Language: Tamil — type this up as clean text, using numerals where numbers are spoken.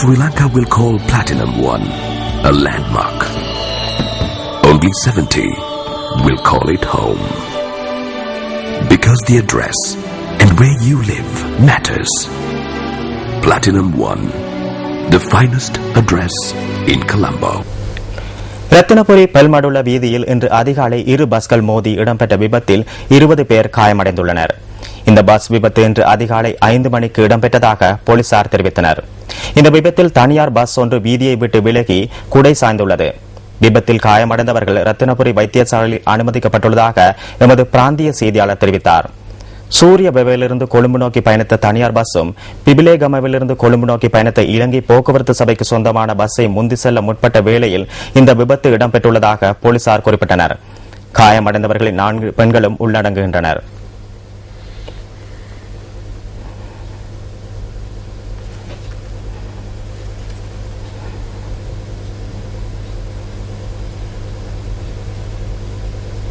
Sri Lanka will call Platinum One a landmark. Only 70 will call it home. Because the address and where you live matters. Platinum One, the finest address in Colombo. Ratnapura Pelmadulla வீதியில் இன்று அதிகாலை இரு பஸ்கள் மோதி இடம்பெற்ற விபத்தில் 20 பேர் காயமடைந்துள்ளனர். இந்த பஸ் விபத்து இன்று அதிகாலை 5 மணிக்கு இடம்பெற்றதாக போலீசார் தெரிவித்தனர். இந்த விபத்தில் தனியார் பஸ் ஒன்று வீதியை விட்டு விலகி குடை சாய்ந்துள்ளது. விபத்தில் காயமடைந்தவர்கள் ரத்தினபுரி வைத்தியசாலையில் அனுமதிக்கப்பட்டுள்ளதாக எமது பிராந்திய செய்தியாளர் தெரிவித்தார். சூரியபெவையிலிருந்து கொழும்பு நோக்கி பயணித்த தனியார் பஸ்ஸும் பிபிலேகமவிலிருந்து கொழும்பு நோக்கி பயணித்த இலங்கை போக்குவரத்து சபைக்கு சொந்தமான பஸ்ஸை முந்தி செல்ல முற்பட்ட வேளையில் இந்த விபத்து இடம்பெற்றுள்ளதாக போலீசார் குறிப்பிட்டனர். காயமடைந்தவர்களில் 4 பெண்களும் உள்ளடங்குகின்றனர்.